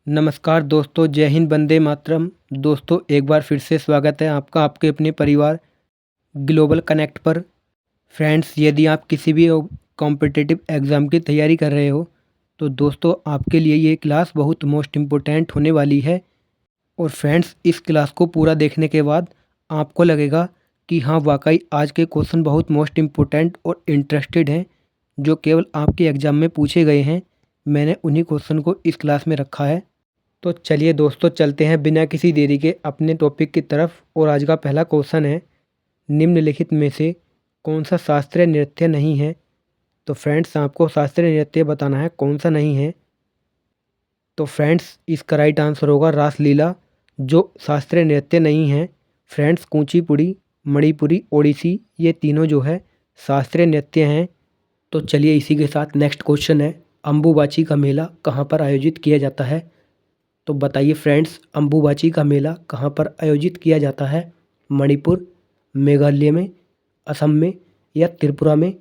नमस्कार दोस्तों, जय हिंद, वंदे मातरम। दोस्तों एक बार फिर से स्वागत है आपका आपके अपने परिवार ग्लोबल कनेक्ट पर। फ्रेंड्स, यदि आप किसी भी कॉम्पिटिटिव एग्ज़ाम की तैयारी कर रहे हो तो दोस्तों आपके लिए ये क्लास बहुत मोस्ट इम्पोर्टेंट होने वाली है। और फ्रेंड्स, इस क्लास को पूरा देखने के बाद आपको लगेगा कि हाँ वाकई आज के क्वेश्चन बहुत मोस्ट इम्पोर्टेंट और इंटरेस्टेड हैं, जो केवल आपके एग्ज़ाम में पूछे गए हैं। मैंने उन्हीं क्वेश्चन को इस क्लास में रखा है। तो चलिए दोस्तों, चलते हैं बिना किसी देरी के अपने टॉपिक की तरफ। और आज का पहला क्वेश्चन है, निम्नलिखित में से कौन सा शास्त्रीय नृत्य नहीं है। तो फ्रेंड्स, आपको शास्त्रीय नृत्य बताना है कौन सा नहीं है। तो फ्रेंड्स, इसका राइट आंसर होगा रासलीला, जो शास्त्रीय नृत्य नहीं है। फ्रेंड्स, कुचिपुड़ी, मणिपुरी, ओडिसी, ये तीनों जो है शास्त्रीय नृत्य हैं। तो चलिए इसी के साथ नेक्स्ट क्वेश्चन है, अम्बुबाची का मेला कहाँ पर आयोजित किया जाता है। तो बताइए फ्रेंड्स, अम्बुबाची का मेला कहाँ पर आयोजित किया जाता है। मणिपुर, मेघालय में, असम में या त्रिपुरा में।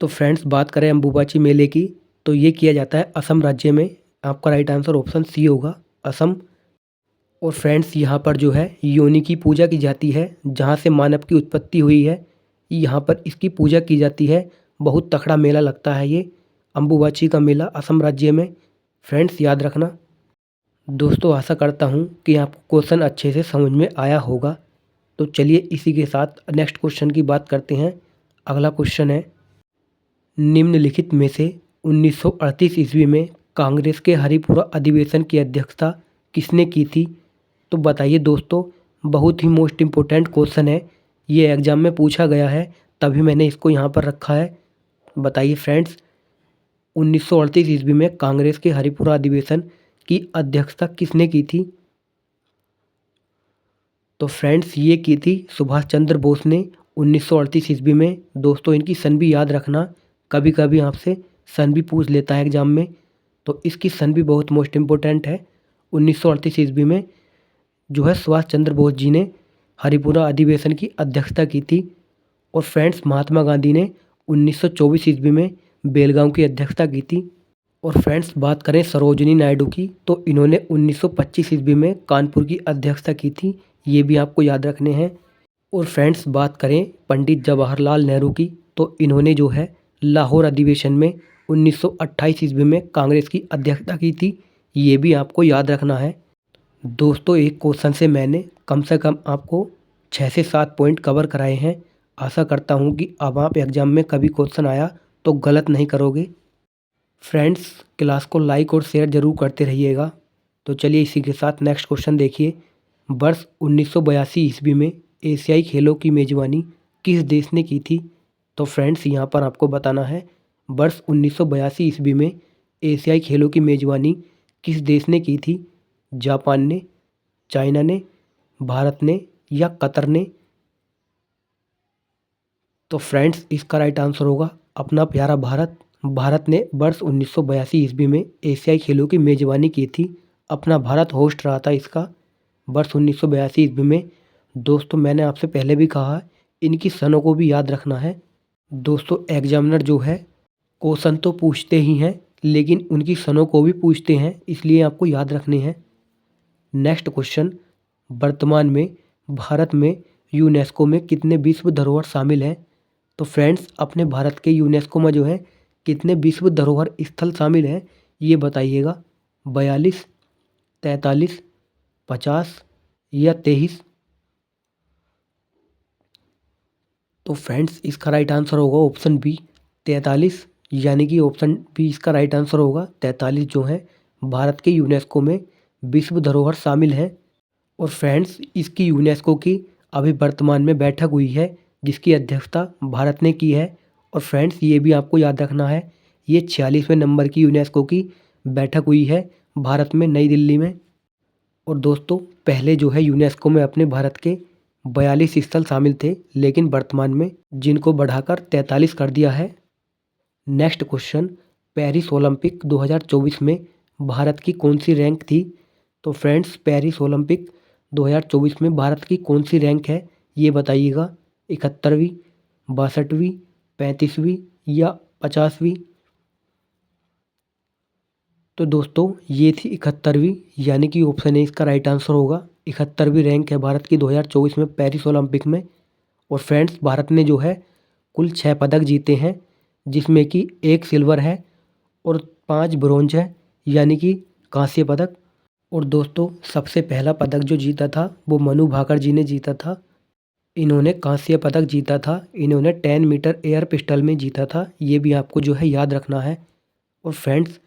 तो फ्रेंड्स, बात करें अम्बुबाची मेले की तो ये किया जाता है असम राज्य में। आपका राइट आंसर ऑप्शन सी होगा, असम। और फ्रेंड्स, यहाँ पर जो है योनि की पूजा की जाती है, जहाँ से मानव की उत्पत्ति हुई है, यहाँ पर इसकी पूजा की जाती है। बहुत तगड़ा मेला लगता है ये अम्बुबाची का मेला असम राज्य में। फ्रेंड्स, याद रखना। दोस्तों आशा करता हूँ कि आपको क्वेश्चन अच्छे से समझ में आया होगा। तो चलिए इसी के साथ नेक्स्ट क्वेश्चन की बात करते हैं। अगला क्वेश्चन है, निम्नलिखित में से 1938 ईस्वी में कांग्रेस के हरिपुरा अधिवेशन की अध्यक्षता किसने की थी। तो बताइए दोस्तों, बहुत ही मोस्ट इम्पोर्टेंट क्वेश्चन है, ये एग्जाम में पूछा गया है, तभी मैंने इसको यहाँ पर रखा है। बताइए फ्रेंड्स, 1938 ईस्वी में कांग्रेस के हरिपुरा अधिवेशन की अध्यक्षता किसने की थी। तो फ्रेंड्स, ये की थी सुभाष चंद्र बोस ने 1938 ईस्वी में। दोस्तों इनकी सन भी याद रखना, कभी कभी आपसे सन भी पूछ लेता है एग्जाम में, तो इसकी सन भी बहुत मोस्ट इम्पोर्टेंट है। 1938 ईस्वी में जो है सुभाष चंद्र बोस जी ने हरिपुरा अधिवेशन की अध्यक्षता की थी। और फ्रेंड्स, महात्मा गांधी ने 1924 ईस्वी में बेलगांव की अध्यक्षता की थी। और फ्रेंड्स, बात करें सरोजिनी नायडू की तो इन्होंने 1925 ईस्वी में कानपुर की अध्यक्षता की थी, ये भी आपको याद रखने हैं। और फ्रेंड्स, बात करें पंडित जवाहरलाल नेहरू की तो इन्होंने जो है लाहौर अधिवेशन में 1928 ईस्वी में कांग्रेस की अध्यक्षता की थी, ये भी आपको याद रखना है। दोस्तों एक क्वेश्चन से मैंने कम से कम आपको 6 से 7 पॉइंट कवर कराए हैं। आशा करता हूँ कि अब आप एग्जाम में कभी क्वेश्चन आया तो गलत नहीं करोगे। फ्रेंड्स, क्लास को लाइक और शेयर ज़रूर करते रहिएगा। तो चलिए इसी के साथ नेक्स्ट क्वेश्चन देखिए, वर्ष 1982 ईस्वी में एशियाई खेलों की मेज़बानी किस देश ने की थी। तो फ्रेंड्स, यहाँ पर आपको बताना है, वर्ष 1982 ईस्वी में एशियाई खेलों की मेज़बानी किस देश ने की थी। जापान ने, चाइना ने, भारत ने या कतर ने। तो फ्रेंड्स, इसका राइट आंसर होगा अपना प्यारा भारत। भारत ने वर्ष 1982 ईस्वी में एशियाई खेलों की मेज़बानी की थी। अपना भारत होस्ट रहा था इसका वर्ष 1982 ईस्वी में। दोस्तों मैंने आपसे पहले भी कहा, इनकी सनों को भी याद रखना है। दोस्तों एग्जामिनर जो है क्वेश्चन तो पूछते ही हैं, लेकिन उनकी सनों को भी पूछते हैं, इसलिए आपको याद रखने हैं। नेक्स्ट क्वेश्चन, वर्तमान में भारत में यूनेस्को में कितने विश्व धरोहर शामिल हैं। तो फ्रेंड्स, अपने भारत के यूनेस्को में जो है कितने विश्व धरोहर स्थल शामिल हैं, ये बताइएगा। 42, 43, 50 या 23। तो फ्रेंड्स, इसका राइट आंसर होगा ऑप्शन बी 43, यानी कि ऑप्शन बी इसका राइट आंसर होगा। 43 जो है भारत के यूनेस्को में विश्व धरोहर शामिल हैं। और फ्रेंड्स, इसकी यूनेस्को की अभी वर्तमान में बैठक हुई है, जिसकी अध्यक्षता भारत ने की है। और फ्रेंड्स, ये भी आपको याद रखना है, ये 46वें नंबर की यूनेस्को की बैठक हुई है भारत में, नई दिल्ली में। और दोस्तों पहले जो है यूनेस्को में अपने भारत के 42 स्थल शामिल थे, लेकिन वर्तमान में जिनको बढ़ाकर 43 कर दिया है। नेक्स्ट क्वेश्चन, पेरिस ओलंपिक 2024 में भारत की कौन सी रैंक थी। तो फ्रेंड्स, पेरिस ओलंपिक 2024 में भारत की कौन सी रैंक है, ये बताइएगा। 71वीं, 62वीं, 35वीं या 50वीं। तो दोस्तों ये थी 71वीं, यानी कि ऑप्शन ए इसका राइट आंसर होगा। 71वीं रैंक है भारत की 2024 में पेरिस ओलंपिक में। और फ्रेंड्स भारत ने जो है कुल 6 पदक जीते हैं, जिसमें कि 1 सिल्वर है और 5 ब्रोंज है, यानी कि कांस्य पदक। और दोस्तों सबसे पहला पदक जो जीता था वो मनु भाकर जी ने जीता था। इन्होंने कांस्य पदक जीता था, इन्होंने 10 मीटर एयर पिस्टल में जीता था, ये भी आपको जो है याद रखना है। और फ्रेंड्स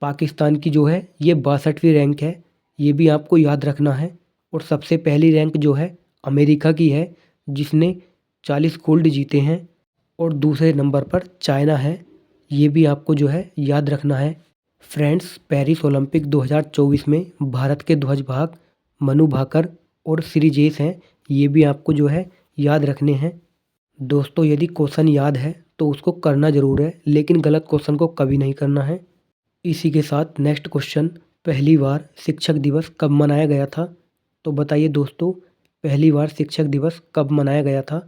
पाकिस्तान की जो है ये 62वीं रैंक है, ये भी आपको याद रखना है। और सबसे पहली रैंक जो है अमेरिका की है, जिसने 40 गोल्ड जीते हैं। और दूसरे नंबर पर चाइना है, ये भी आपको जो है याद रखना है। फ्रेंड्स पेरिस ओलंपिक 2024 में भारत के ध्वजवाहक मनु भाकर और श्रीजेश हैं, ये भी आपको जो है याद रखने हैं। दोस्तों यदि क्वेश्चन याद है तो उसको करना ज़रूर है, लेकिन गलत क्वेश्चन को कभी नहीं करना है। इसी के साथ नेक्स्ट क्वेश्चन, पहली बार शिक्षक दिवस कब मनाया गया था? तो बताइए दोस्तों, पहली बार शिक्षक दिवस कब मनाया गया था?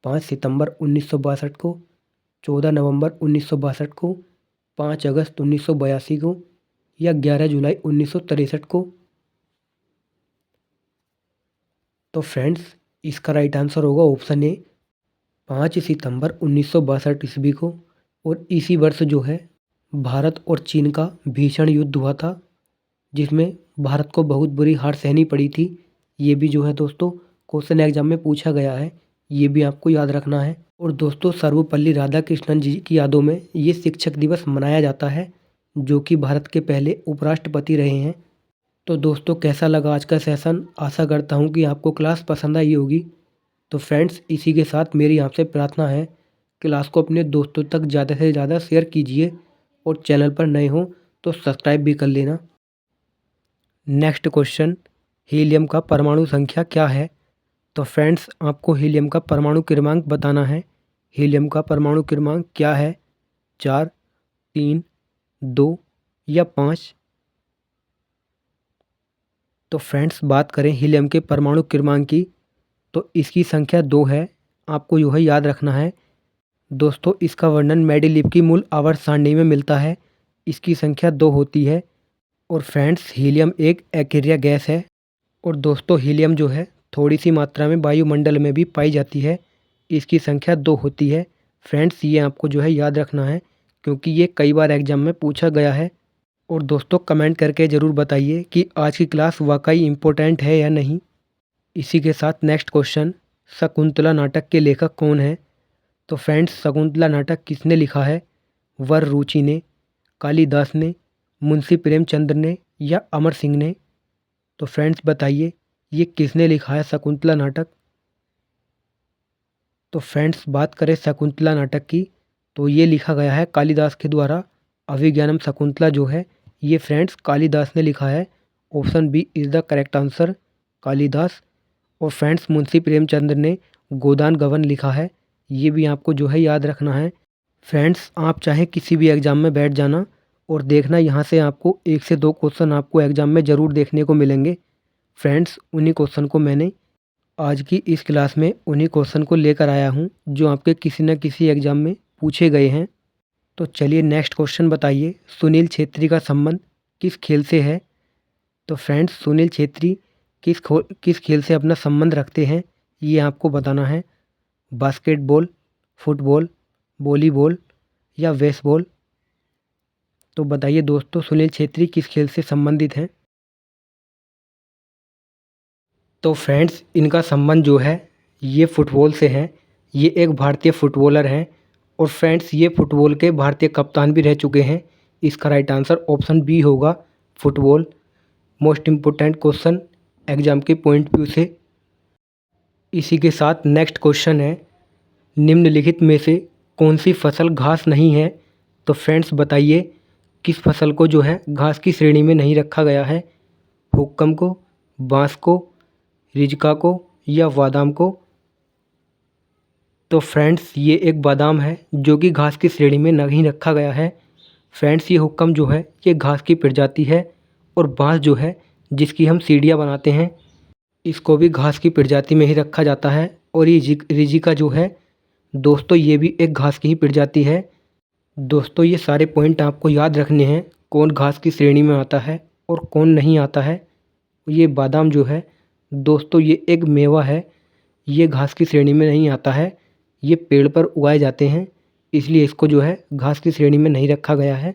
5 सितंबर 1962 को, 14 नवंबर 1962 को, 5 अगस्त 1982 को, या 11 जुलाई 1963 को? तो फ्रेंड्स इसका राइट आंसर होगा ऑप्शन ए 5 सितंबर 1962 ईस्वी को। और इसी वर्ष जो है भारत और चीन का भीषण युद्ध हुआ था, जिसमें भारत को बहुत बुरी हार सहनी पड़ी थी। ये भी जो है दोस्तों क्वेश्चन एग्जाम में पूछा गया है, ये भी आपको याद रखना है। और दोस्तों सर्वपल्ली राधाकृष्णन जी की यादों में ये शिक्षक दिवस मनाया जाता है, जो कि भारत के पहले उपराष्ट्रपति रहे हैं। तो दोस्तों कैसा लगा आज का सेशन? आशा करता हूँ कि आपको क्लास पसंद आई होगी। तो फ्रेंड्स इसी के साथ मेरी आपसे प्रार्थना है, क्लास को अपने दोस्तों तक ज़्यादा से ज़्यादा शेयर कीजिए, और चैनल पर नए हो तो सब्सक्राइब भी कर लेना। नेक्स्ट क्वेश्चन, हीलियम का परमाणु संख्या क्या है? तो फ्रेंड्स आपको हीलियम का परमाणु क्रमांक बताना है। हीलियम का परमाणु क्रमांक क्या है? 4, 3, 2 या 5? तो फ्रेंड्स बात करें हीलियम के परमाणु क्रमांक की, तो इसकी संख्या 2 है, आपको यह याद रखना है। दोस्तों इसका वर्णन मेंडेलीव की मूल आवर्त सारणी में मिलता है, इसकी संख्या 2 होती है। और फ्रेंड्स हीलियम एक अकेरिया गैस है। और दोस्तों हीलियम जो है थोड़ी सी मात्रा में वायुमंडल में भी पाई जाती है, इसकी संख्या 2 होती है। फ्रेंड्स ये आपको जो है याद रखना है, क्योंकि ये कई बार एग्जाम में पूछा गया है। और दोस्तों कमेंट करके ज़रूर बताइए कि आज की क्लास वाकई इम्पोर्टेंट है या नहीं। इसी के साथ नेक्स्ट क्वेश्चन, शकुंतला नाटक के लेखक कौन है? तो फ्रेंड्स शकुंतला नाटक किसने लिखा है? वर रुचि ने, कालिदास ने, मुंशी प्रेमचंद्र ने, या अमर सिंह ने? तो फ्रेंड्स बताइए ये किसने लिखा है शकुंतला नाटक? तो फ्रेंड्स बात करें शकुंतला नाटक की, तो ये लिखा गया है कालिदास के द्वारा। अभिज्ञानम शकुंतला जो है ये फ्रेंड्स कालिदास ने लिखा है। Option B is the correct answer, Kalidas. और फ्रेंड्स मुंशी प्रेमचंद्र ने गोदान गबन लिखा है, ये भी आपको जो है याद रखना है। फ्रेंड्स आप चाहे किसी भी एग्ज़ाम में बैठ जाना और देखना, यहाँ से आपको 1 से 2 क्वेश्चन आपको एग्ज़ाम में ज़रूर देखने को मिलेंगे। फ्रेंड्स उन्हीं क्वेश्चन को मैंने आज की इस क्लास में उन्हीं क्वेश्चन को लेकर आया हूँ, जो आपके किसी न किसी एग्ज़ाम में पूछे गए हैं। तो चलिए नेक्स्ट क्वेश्चन बताइए, सुनील छेत्री का संबंध किस खेल से है? तो फ्रेंड्स सुनील छेत्री किस खेल से अपना संबंध रखते हैं, ये आपको बताना है। बास्केटबॉल, फुटबॉल, वॉलीबॉल या बेसबॉल? तो बताइए दोस्तों सुनील छेत्री किस खेल से संबंधित हैं? तो फ्रेंड्स इनका संबंध जो है ये फुटबॉल से है, ये एक भारतीय फुटबॉलर हैं। और फ्रेंड्स ये फुटबॉल के भारतीय कप्तान भी रह चुके हैं। इसका राइट आंसर ऑप्शन बी होगा, football. Most important question exam के पॉइंट व्यू से। इसी के साथ नेक्स्ट क्वेश्चन है, निम्नलिखित में से कौन सी फसल घास नहीं है? तो फ्रेंड्स बताइए किस फसल को जो है घास की श्रेणी में नहीं रखा गया है? हुक्कम को, बांस को, रिजका को, या बादाम को? तो फ्रेंड्स ये एक बादाम है जो कि घास की श्रेणी में नहीं रखा गया है। फ्रेंड्स ये हुक्कम जो है ये घास की प्रजाति है। और बांस जो है जिसकी हम सीढ़ियाँ बनाते हैं, इसको भी घास की प्रजाति में ही रखा जाता है। और ये रिजिका जो है दोस्तों ये भी एक घास की ही प्रजाति है। दोस्तों ये सारे पॉइंट आपको याद रखने हैं, कौन घास की श्रेणी में आता है और कौन नहीं आता है। ये बादाम जो है दोस्तों ये एक मेवा है, ये घास की श्रेणी में नहीं आता है, ये पेड़ पर उगाए जाते हैं, इसलिए इसको जो है घास की श्रेणी में नहीं रखा गया है।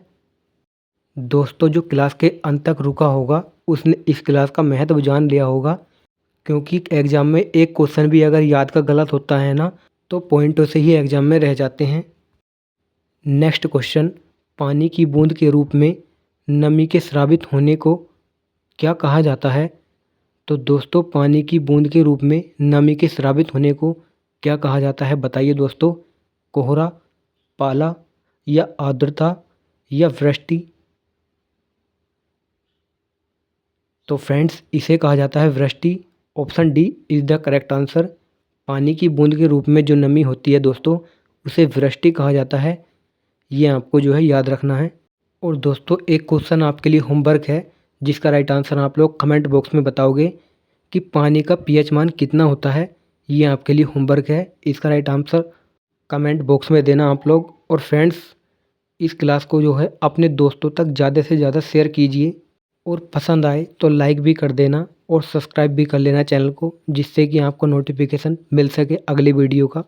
दोस्तों जो क्लास के अंत तक रुका होगा उसने इस क्लास का महत्व जान लिया होगा, क्योंकि एग्ज़ाम में एक क्वेश्चन भी अगर याद का गलत होता है ना तो पॉइंटों से ही एग्ज़ाम में रह जाते हैं। नेक्स्ट क्वेश्चन, पानी की बूंद के रूप में नमी के स्रावित होने को क्या कहा जाता है। तो दोस्तों पानी की बूंद के रूप में नमी के स्रावित होने को क्या कहा जाता है बताइए दोस्तों। कोहरा, पाला या आर्द्रता या वृष्टि। तो फ्रेंड्स इसे कहा जाता है वृष्टि। Option D is the correct answer. पानी की बूंद के रूप में जो नमी होती है दोस्तों उसे वृष्टि कहा जाता है। ये आपको जो है याद रखना है। और दोस्तों एक क्वेश्चन आपके लिए होमवर्क है जिसका राइट आंसर आप लोग कमेंट बॉक्स में बताओगे कि पानी का पीएच मान कितना होता है। ये आपके लिए होमवर्क है, इसका राइट आंसर कमेंट बॉक्स में देना आप लोग। और फ्रेंड्स इस क्लास को जो है अपने दोस्तों तक ज़्यादा से ज़्यादा शेयर कीजिए और पसंद आए तो लाइक भी कर देना और सब्सक्राइब भी कर लेना चैनल को, जिससे कि आपको नोटिफिकेशन मिल सके अगले वीडियो का।